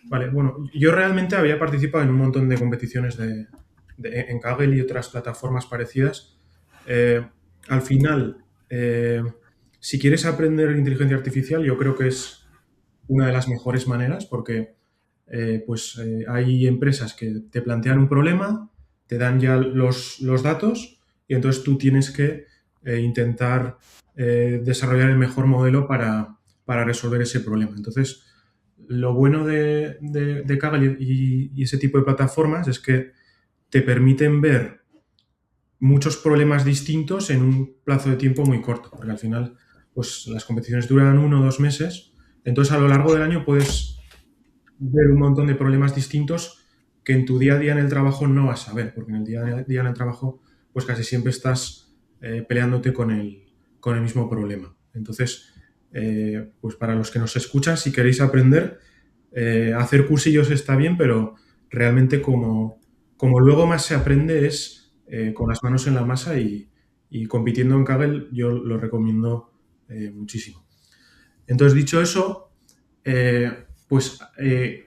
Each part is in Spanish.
Vale, bueno, yo realmente había participado en un montón de competiciones en Kaggle y otras plataformas parecidas. Eh, Al final, si quieres aprender inteligencia artificial, yo creo que es una de las mejores maneras porque hay empresas que te plantean un problema, te dan ya los datos y entonces tú tienes que intentar desarrollar el mejor modelo para resolver ese problema. Entonces, lo bueno de Kaggle y ese tipo de plataformas es que te permiten ver muchos problemas distintos en un plazo de tiempo muy corto, porque al final pues, las competiciones duran 1 o 2 meses, entonces a lo largo del año puedes ver un montón de problemas distintos que en tu día a día en el trabajo no vas a ver, porque en el día a día en el trabajo pues casi siempre estás peleándote con el mismo problema. Entonces, pues para los que nos escuchan, si queréis aprender, hacer cursillos está bien, pero realmente como luego más se aprende es con las manos en la masa y compitiendo en Kaggle yo lo recomiendo muchísimo. Entonces, dicho eso,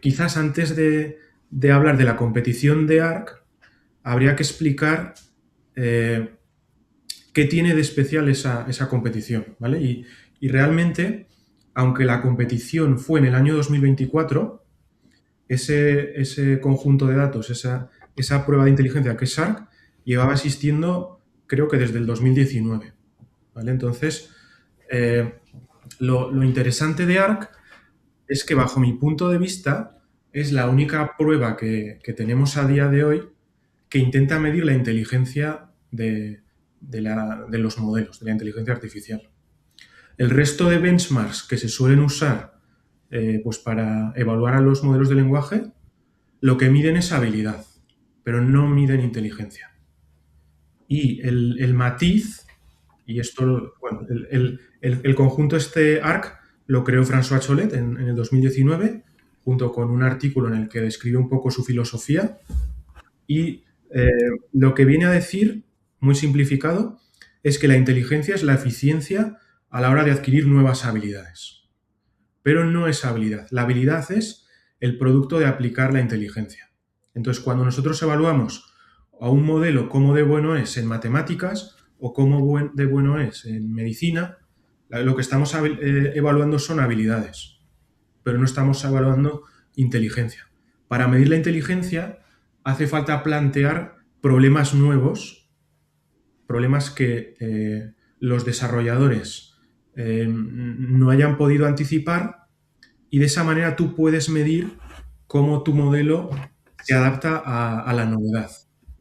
quizás antes de hablar de la competición de ARC, habría que explicar eh, qué tiene de especial esa competición, ¿vale? Y realmente, aunque la competición fue en el año 2024, ese conjunto de datos, esa prueba de inteligencia que es ARC, llevaba existiendo creo que desde el 2019, ¿vale? Entonces, eh, lo interesante de ARC es que bajo mi punto de vista es la única prueba que tenemos a día de hoy que intenta medir la inteligencia de los modelos, de la inteligencia artificial. El resto de benchmarks que se suelen usar pues para evaluar a los modelos de lenguaje, lo que miden es habilidad, pero no miden inteligencia. Y el matiz, y esto, bueno, el conjunto este ARC lo creó François Cholet en el 2019, junto con un artículo en el que describe un poco su filosofía. Y lo que viene a decir, muy simplificado, es que la inteligencia es la eficiencia a la hora de adquirir nuevas habilidades. Pero no es habilidad. La habilidad es el producto de aplicar la inteligencia. Entonces, cuando nosotros evaluamos a un modelo cómo de bueno es en matemáticas o cómo de bueno es en medicina, lo que estamos evaluando son habilidades, pero no estamos evaluando inteligencia. Para medir la inteligencia hace falta plantear problemas nuevos, problemas que los desarrolladores no hayan podido anticipar y de esa manera tú puedes medir cómo tu modelo se adapta a la novedad,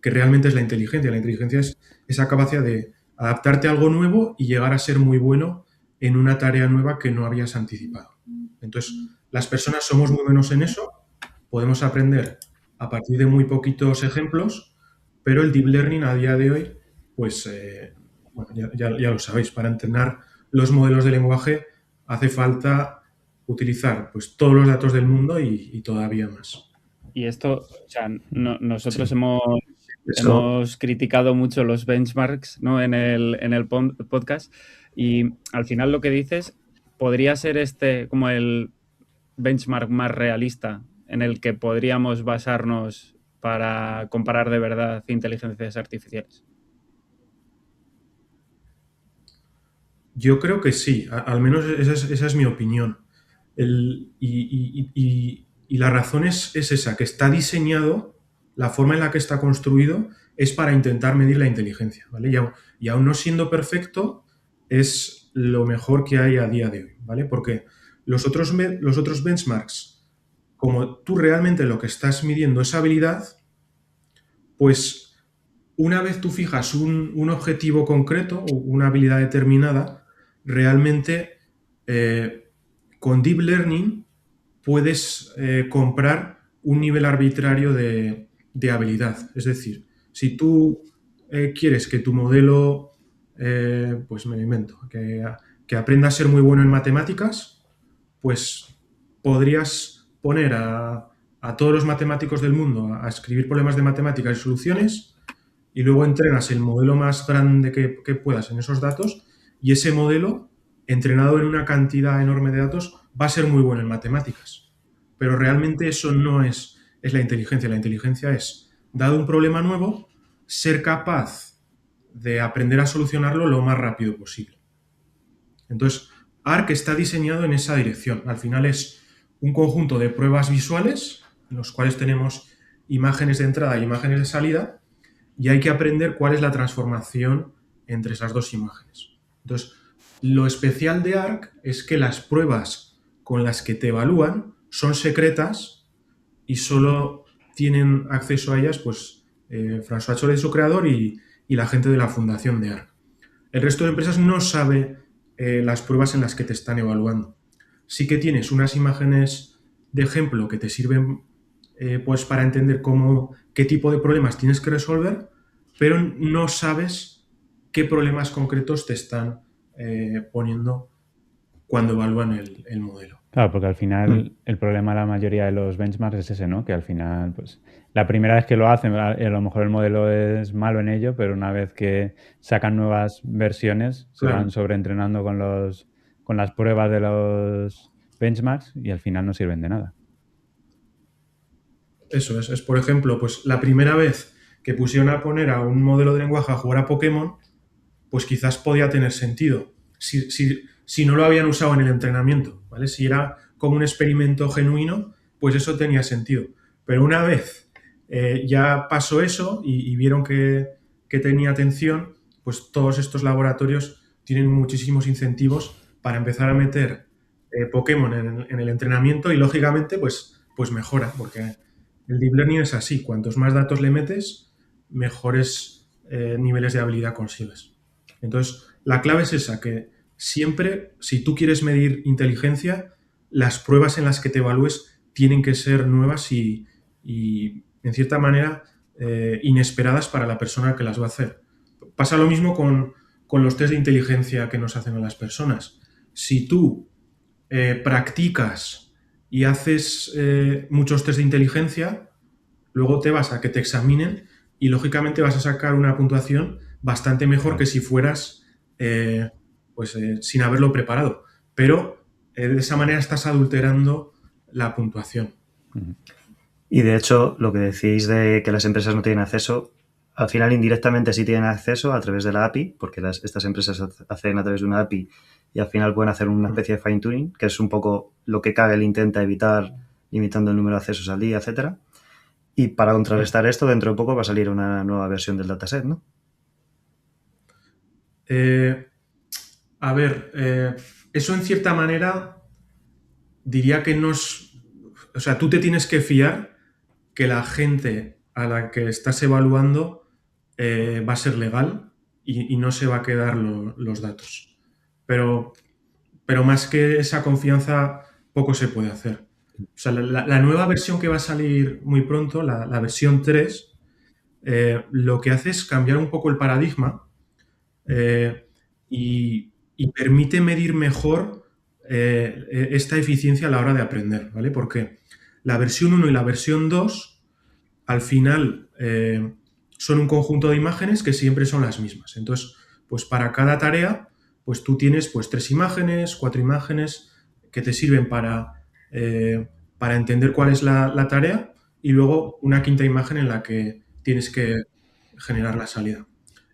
que realmente es la inteligencia. La inteligencia es esa capacidad de adaptarte a algo nuevo y llegar a ser muy bueno en una tarea nueva que no habías anticipado. Entonces, las personas somos muy buenos en eso, podemos aprender a partir de muy poquitos ejemplos, pero el deep learning a día de hoy, pues, bueno, ya lo sabéis, para entrenar los modelos de lenguaje hace falta utilizar pues, todos los datos del mundo y todavía más. Y esto, o sea, nosotros Sí, eso. hemos criticado mucho los benchmarks, ¿no? En el podcast y al final lo que dices podría ser este como el benchmark más realista en el que podríamos basarnos para comparar de verdad inteligencias artificiales. Yo creo que sí, al menos esa es mi opinión. Y la razón es esa, que está diseñado, la forma en la que está construido es para intentar medir la inteligencia, ¿vale? Y aún no siendo perfecto, es lo mejor que hay a día de hoy, ¿vale? Porque los otros benchmarks, como tú realmente lo que estás midiendo es habilidad, pues una vez tú fijas un objetivo concreto o una habilidad determinada, realmente con Deep Learning puedes comprar un nivel arbitrario de habilidad. Es decir, si tú quieres que tu modelo, pues me lo invento, que aprenda a ser muy bueno en matemáticas, pues podrías poner a todos los matemáticos del mundo a escribir problemas de matemáticas y soluciones y luego entrenas el modelo más grande que puedas en esos datos y ese modelo, entrenado en una cantidad enorme de datos, va a ser muy bueno en matemáticas. pero realmente eso no es la inteligencia. La inteligencia es, dado un problema nuevo, ser capaz de aprender a solucionarlo lo más rápido posible. Entonces, ARC está diseñado en esa dirección. Al final es un conjunto de pruebas visuales en los cuales tenemos imágenes de entrada e imágenes de salida y hay que aprender cuál es la transformación entre esas dos imágenes. Entonces, lo especial de ARC es que las pruebas con las que te evalúan son secretas y solo tienen acceso a ellas pues, François Cholet, su creador, y la gente de la fundación de ARC. El resto de empresas no sabe las pruebas en las que te están evaluando. Sí que tienes unas imágenes de ejemplo que te sirven pues para entender qué tipo de problemas tienes que resolver, pero no sabes qué problemas concretos te están poniendo cuando evalúan el modelo. Claro, porque al final el problema de la mayoría de los benchmarks es ese, ¿no? Que al final, pues, la primera vez que lo hacen, a lo mejor el modelo es malo en ello, pero una vez que sacan nuevas versiones, se Claro. van sobreentrenando con las pruebas de los benchmarks y al final no sirven de nada. Eso es, por ejemplo, pues la primera vez que pusieron a poner a un modelo de lenguaje a jugar a Pokémon, pues quizás podía tener sentido si no lo habían usado en el entrenamiento, ¿vale? Si era como un experimento genuino, pues eso tenía sentido. Pero una vez ya pasó eso y vieron que tenía atención, pues todos estos laboratorios tienen muchísimos incentivos para empezar a meter Pokémon en el entrenamiento y lógicamente pues mejora, porque el deep learning es así, cuantos más datos le metes, mejores niveles de habilidad consigues. Entonces, la clave es esa, que siempre, si tú quieres medir inteligencia, las pruebas en las que te evalúes tienen que ser nuevas y en cierta manera, inesperadas para la persona que las va a hacer. Pasa lo mismo con los test de inteligencia que nos hacen a las personas. Si tú practicas y haces muchos test de inteligencia, luego te vas a que te examinen y lógicamente vas a sacar una puntuación bastante mejor que si fueras sin haberlo preparado. Pero de esa manera estás adulterando la puntuación. Y de hecho, lo que decís de que las empresas no tienen acceso, al final indirectamente sí tienen acceso a través de la API, porque estas empresas hacen a través de una API y al final pueden hacer una especie de fine-tuning, que es un poco lo que Kaggle intenta evitar, limitando el número de accesos al día, etcétera. Y para contrarrestar esto, dentro de poco va a salir una nueva versión del dataset, ¿no? Eso en cierta manera diría que no es... O sea, tú te tienes que fiar que la gente a la que estás evaluando va a ser legal y no se va a quedar los datos. Pero más que esa confianza, poco se puede hacer. O sea, la nueva versión que va a salir muy pronto, la versión 3, lo que hace es cambiar un poco el paradigma y permite medir mejor esta eficiencia a la hora de aprender, ¿vale? Porque la versión 1 y la versión 2, al final, son un conjunto de imágenes que siempre son las mismas. Entonces, pues para cada tarea, pues tú tienes pues 3 imágenes, 4 imágenes que te sirven para entender cuál es la tarea y luego una quinta imagen en la que tienes que generar la salida.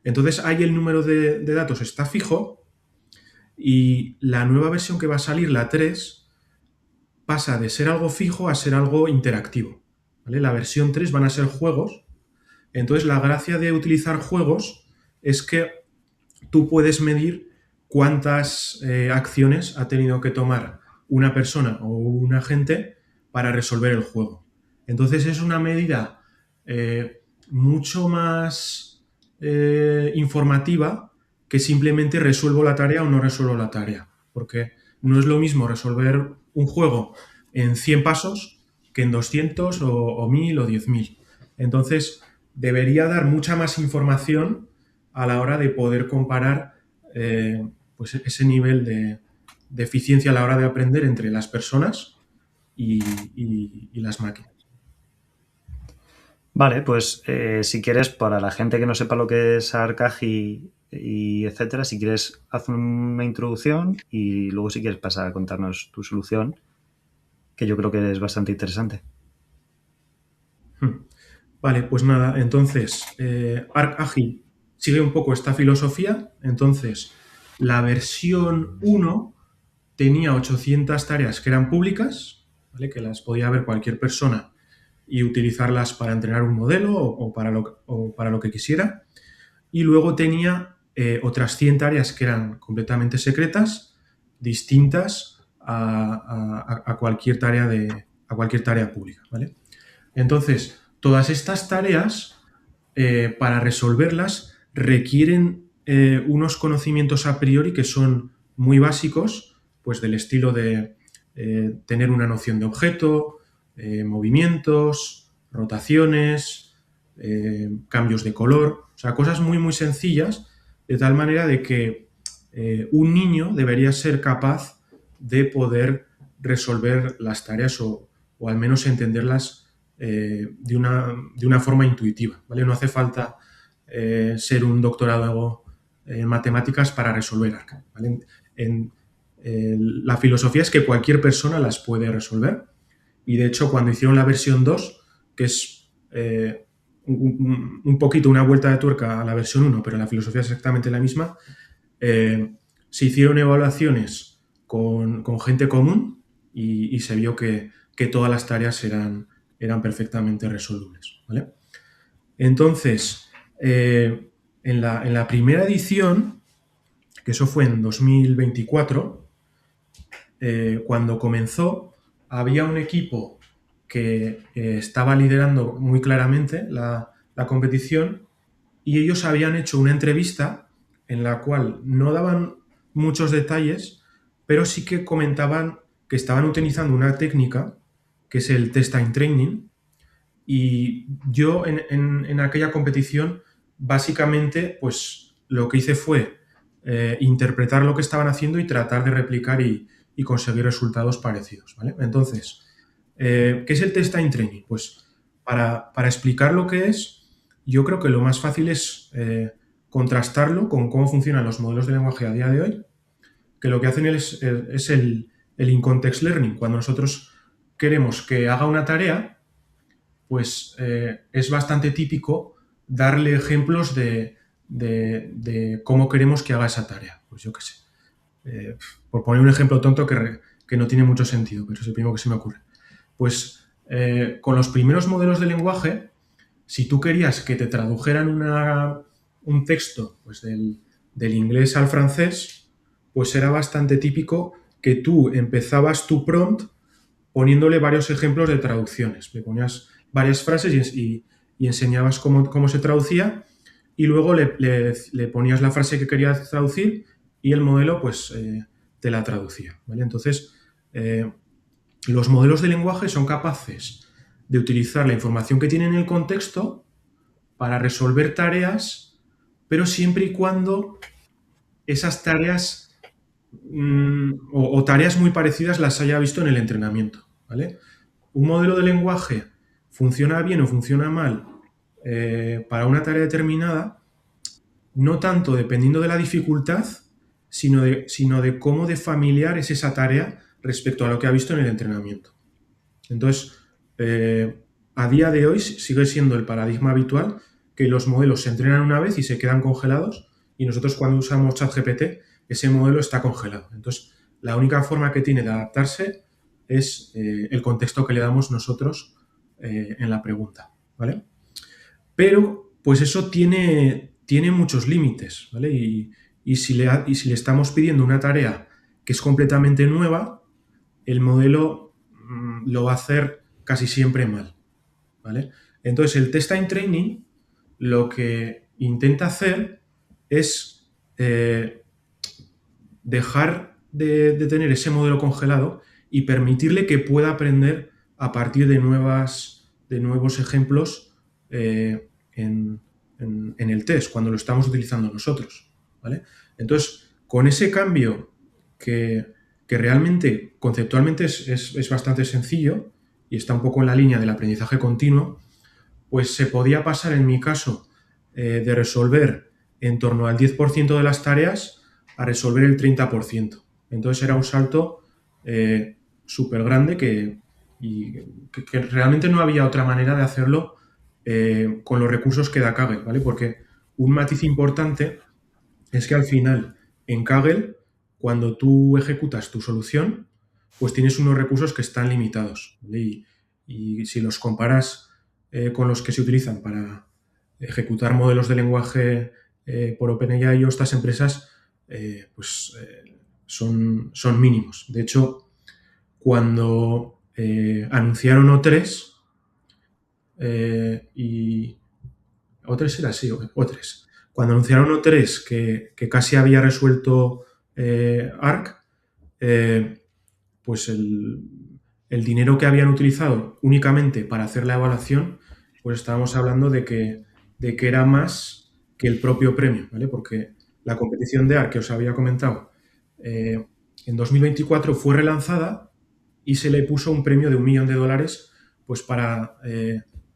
Entonces, ahí el número de datos está fijo y la nueva versión que va a salir, la 3, pasa de ser algo fijo a ser algo interactivo, ¿vale? La versión 3 van a ser juegos. Entonces, la gracia de utilizar juegos es que tú puedes medir cuántas acciones ha tenido que tomar una persona o un agente para resolver el juego. Entonces, es una medida mucho más informativa que simplemente resuelvo la tarea o no resuelvo la tarea. Porque no es lo mismo resolver un juego en 100 pasos que en 200 o 1000 o 10.000. Entonces, debería dar mucha más información a la hora de poder comparar pues ese nivel de eficiencia a la hora de aprender entre las personas y las máquinas. Vale, pues si quieres, para la gente que no sepa lo que es ARCAGI y etcétera, si quieres, haz una introducción y luego si quieres pasar a contarnos tu solución que yo creo que es bastante interesante. Vale, pues nada, entonces Arc Agile sigue un poco esta filosofía. Entonces, la versión 1 tenía 800 tareas que eran públicas, ¿vale? Que las podía ver cualquier persona y utilizarlas para entrenar un modelo o para lo que quisiera. Y luego tenía otras 100 tareas que eran completamente secretas, distintas a cualquier tarea pública, ¿vale? Entonces, todas estas tareas, para resolverlas, requieren unos conocimientos a priori que son muy básicos, pues del estilo de tener una noción de objeto, movimientos, rotaciones, cambios de color, o sea, cosas muy, muy sencillas, de tal manera de que un niño debería ser capaz de poder resolver las tareas o al menos entenderlas de una forma intuitiva, ¿vale? No hace falta ser un doctorado en matemáticas para resolver ARC, ¿vale? La filosofía es que cualquier persona las puede resolver y de hecho cuando hicieron la versión 2, que es un poquito una vuelta de tuerca a la versión 1, pero la filosofía es exactamente la misma, se hicieron evaluaciones con gente común y se vio que todas las tareas eran perfectamente resolubles, ¿vale? Entonces, en la primera edición, que eso fue en 2024, cuando comenzó, había un equipo que estaba liderando muy claramente la competición y ellos habían hecho una entrevista en la cual no daban muchos detalles, pero sí que comentaban que estaban utilizando una técnica que es el test time training. Y yo en aquella competición, básicamente, pues lo que hice fue interpretar lo que estaban haciendo y tratar de replicar y conseguir resultados parecidos, ¿vale? Entonces, ¿qué es el test time training? Pues para explicar lo que es, yo creo que lo más fácil es contrastarlo con cómo funcionan los modelos de lenguaje a día de hoy, que lo que hacen es el in-context learning. Cuando nosotros queremos que haga una tarea, pues es bastante típico darle ejemplos de cómo queremos que haga esa tarea. Pues yo qué sé. Por poner un ejemplo tonto que no tiene mucho sentido, pero es el primero que se me ocurre. Pues con los primeros modelos de lenguaje, si tú querías que te tradujeran un texto pues del inglés al francés, pues era bastante típico que tú empezabas tu prompt poniéndole varios ejemplos de traducciones. Le ponías varias frases y enseñabas cómo se traducía y luego le ponías la frase que querías traducir y el modelo pues te la traducía, ¿vale? Entonces, los modelos de lenguaje son capaces de utilizar la información que tienen en el contexto para resolver tareas, pero siempre y cuando esas tareas o tareas muy parecidas las haya visto en el entrenamiento, ¿vale? Un modelo de lenguaje funciona bien o funciona mal para una tarea determinada, no tanto dependiendo de la dificultad, sino de cómo de familiar es esa tarea respecto a lo que ha visto en el entrenamiento. Entonces, a día de hoy sigue siendo el paradigma habitual que los modelos se entrenan una vez y se quedan congelados y nosotros cuando usamos ChatGPT ese modelo está congelado. Entonces, la única forma que tiene de adaptarse es el contexto que le damos nosotros en la pregunta, ¿vale? Pero, pues eso tiene muchos límites, ¿vale? Y si le estamos pidiendo una tarea que es completamente nueva, el modelo lo va a hacer casi siempre mal, ¿vale? Entonces, el test time training lo que intenta hacer es dejar de tener ese modelo congelado y permitirle que pueda aprender a partir de nuevos ejemplos en el test, cuando lo estamos utilizando nosotros, ¿vale? Entonces, con ese cambio que realmente conceptualmente es bastante sencillo y está un poco en la línea del aprendizaje continuo, pues se podía pasar, en mi caso, de resolver en torno al 10% de las tareas a resolver el 30%. Entonces era un salto súper grande que y que realmente no había otra manera de hacerlo con los recursos que da Kaggle, ¿vale? Porque un matiz importante es que al final, en Kaggle, cuando tú ejecutas tu solución, pues tienes unos recursos que están limitados, ¿vale? Y si los comparas con los que se utilizan para ejecutar modelos de lenguaje por OpenAI o estas empresas, son mínimos. De hecho, cuando anunciaron O3, y O3 era así, O3. Cuando anunciaron O3 que casi había resuelto Arc, pues el dinero que habían utilizado únicamente para hacer la evaluación, pues estábamos hablando de que era más que el propio premio, ¿vale? Porque la competición de Arc que os había comentado en 2024 fue relanzada y se le puso un premio de $1 millón pues para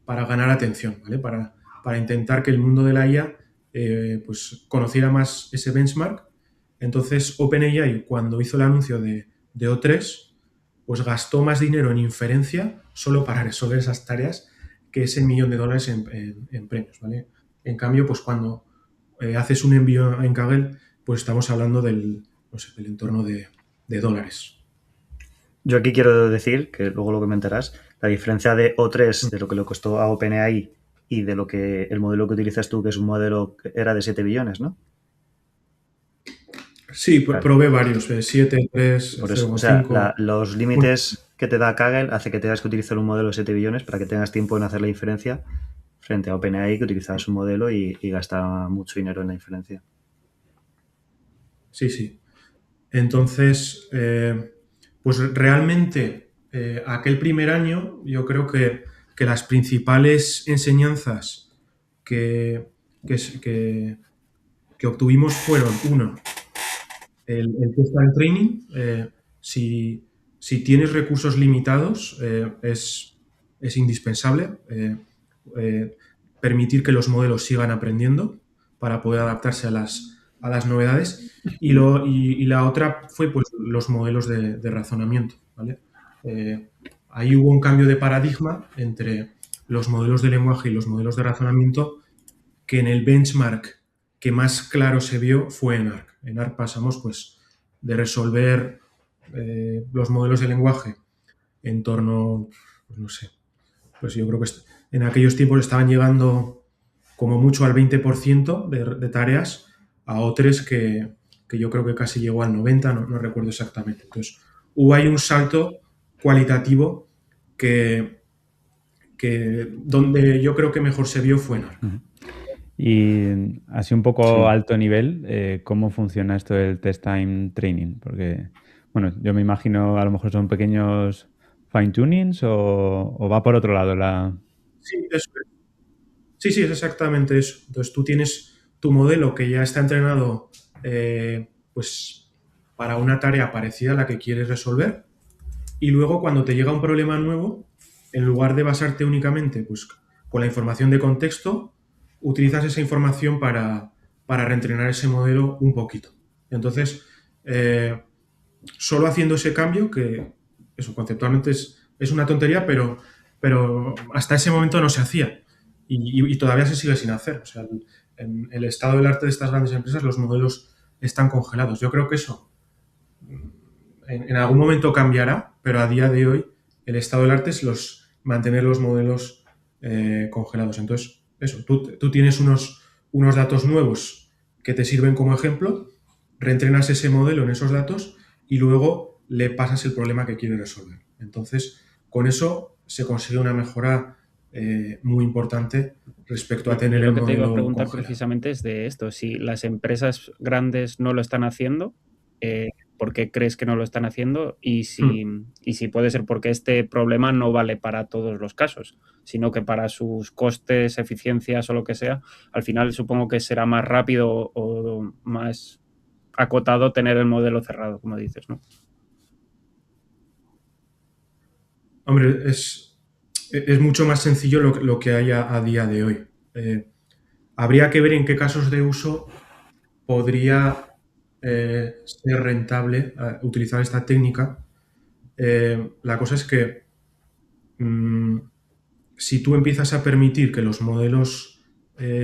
ganar atención, ¿vale? Para intentar que el mundo de la IA pues conociera más ese benchmark. Entonces, OpenAI, cuando hizo el anuncio de O3, pues gastó más dinero en inferencia solo para resolver esas tareas que ese $1 millón en premios, ¿vale? En cambio, pues cuando haces un envío en Kaggle, pues estamos hablando del entorno de dólares. Yo aquí quiero decir, que luego lo comentarás, la diferencia de O3, de lo que le costó a OpenAI y de lo que el modelo que utilizas tú, que es un modelo que era de 7 billones, ¿no? Sí, Claro. probé varios, 7, 3, Por eso, o sea, 0,5. los límites que te da Kaggle hace que tengas que utilizar un modelo de 7 billones para que tengas tiempo en hacer la inferencia frente a OpenAI, que utilizabas un modelo y gasta mucho dinero en la inferencia. Sí, sí. Entonces, pues realmente aquel primer año yo creo que las principales enseñanzas que, que, que obtuvimos fueron, uno, el test and training. Si tienes recursos limitados, es indispensable permitir que los modelos sigan aprendiendo para poder adaptarse a las novedades. Y la otra fue pues, los modelos de razonamiento, ¿vale? Ahí hubo un cambio de paradigma entre los modelos de lenguaje y los modelos de razonamiento, que en el benchmark que más claro se vio fue en Arc. En Arc pasamos pues de resolver los modelos de lenguaje en torno, pues no sé, pues yo creo que en aquellos tiempos estaban llegando como mucho al 20% de tareas, a O3 que yo creo que casi llegó al 90%, no recuerdo exactamente. Entonces, hubo ahí un salto cualitativo donde yo creo que mejor se vio fue en Arc. Y así un poco Sí. alto nivel, ¿cómo funciona esto del test time training? Porque, bueno, yo me imagino a lo mejor son pequeños fine-tunings o va por otro lado la... Sí, eso es. Sí, es exactamente eso. Entonces tú tienes tu modelo que ya está entrenado pues para una tarea parecida a la que quieres resolver, y luego cuando te llega un problema nuevo, en lugar de basarte únicamente pues, con la información de contexto, utilizas esa información para reentrenar ese modelo un poquito. Entonces, solo haciendo ese cambio, que eso conceptualmente es una tontería, pero hasta ese momento no se hacía y todavía se sigue sin hacer. O sea, en el estado del arte de estas grandes empresas los modelos están congelados. Yo creo que eso en algún momento cambiará, pero a día de hoy el estado del arte es mantener los modelos congelados. Entonces, eso, tú tienes unos datos nuevos que te sirven como ejemplo, reentrenas ese modelo en esos datos y luego le pasas el problema que quieres resolver. Entonces, con eso se consigue una mejora muy importante respecto a tener Lo el que te iba a modelo preguntar congelado. precisamente es de esto. Si las empresas grandes no lo están haciendo, ¿por qué crees que no lo están haciendo? Y si puede ser porque este problema no vale para todos los casos, sino que para sus costes, eficiencias o lo que sea, al final supongo que será más rápido o más acotado tener el modelo cerrado, como dices, ¿no? Hombre, es mucho más sencillo lo que hay a día de hoy. Habría que ver en qué casos de uso podría ser rentable utilizar esta técnica. La cosa es que si tú empiezas a permitir que los modelos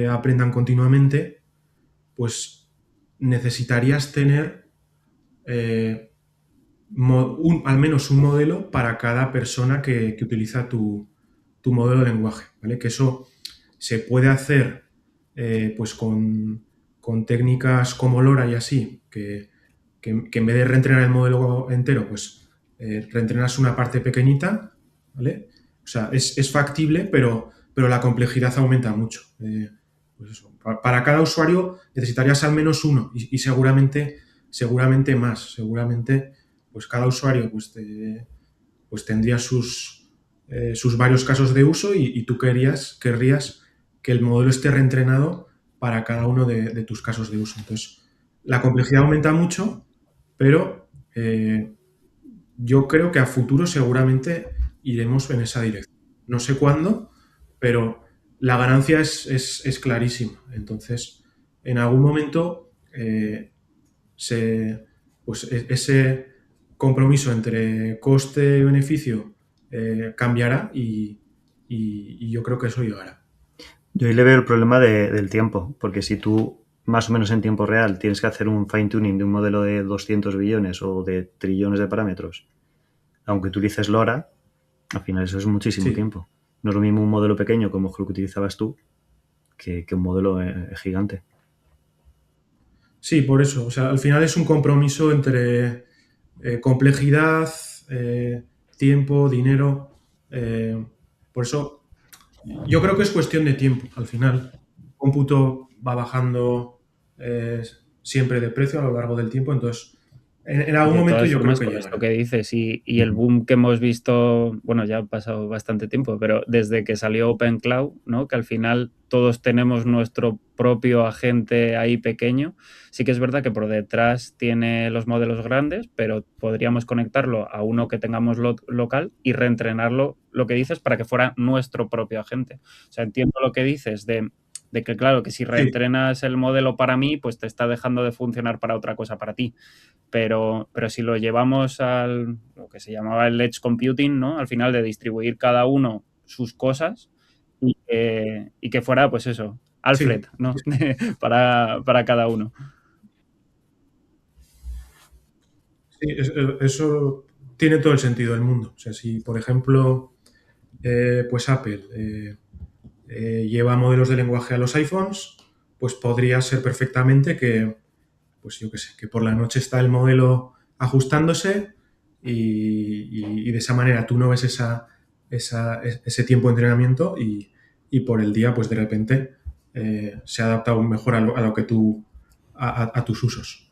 aprendan continuamente, pues necesitarías tener al menos un modelo para cada persona que utiliza tu modelo de lenguaje, ¿vale? Que eso se puede hacer pues con técnicas como LoRa y así, que en vez de reentrenar el modelo entero, pues reentrenas una parte pequeñita, ¿vale? O sea, es factible, pero la complejidad aumenta mucho. Pues eso, para cada usuario necesitarías al menos uno y seguramente más. Seguramente, pues cada usuario pues tendría sus varios casos de uso y tú querrías que el modelo esté reentrenado para cada uno de tus casos de uso. Entonces, la complejidad aumenta mucho, pero yo creo que a futuro seguramente iremos en esa dirección. No sé cuándo, pero la ganancia es clarísima. Entonces, en algún momento pues ese compromiso entre coste y beneficio cambiará y yo creo que eso llegará. Yo ahí le veo el problema del tiempo, porque si tú más o menos en tiempo real tienes que hacer un fine-tuning de un modelo de 200 billones o de trillones de parámetros, aunque utilices LoRa, al final eso es muchísimo tiempo. No es lo mismo un modelo pequeño como lo que utilizabas tú que un modelo gigante. Sí, por eso. O sea, al final es un compromiso entre complejidad, tiempo, dinero. Por eso yo creo que es cuestión de tiempo. Al final, el cómputo va bajando siempre de precio a lo largo del tiempo. Entonces, en algún momento yo creo que con llegará. esto que dices y el boom que hemos visto, bueno, ya ha pasado bastante tiempo, pero desde que salió OpenCloud, ¿no? Que al final todos tenemos nuestro propio agente ahí pequeño. Sí que es verdad que por detrás tiene los modelos grandes, pero podríamos conectarlo a uno que tengamos local y reentrenarlo, lo que dices, para que fuera nuestro propio agente. O sea, entiendo lo que dices de que, claro, que si reentrenas el modelo para mí, pues te está dejando de funcionar para otra cosa para ti. Pero si lo llevamos al lo que se llamaba el edge computing, ¿no? Al final de distribuir cada uno sus cosas y que fuera, pues eso, Alfred, ¿no? para cada uno. Sí, eso tiene todo el sentido del mundo. O sea, si, por ejemplo, pues Apple lleva modelos de lenguaje a los iPhones, pues podría ser perfectamente que, pues yo qué sé, que por la noche está el modelo ajustándose y de esa manera tú no ves ese tiempo de entrenamiento y por el día, pues de repente se adapta aún mejor a lo que tú, a tus usos.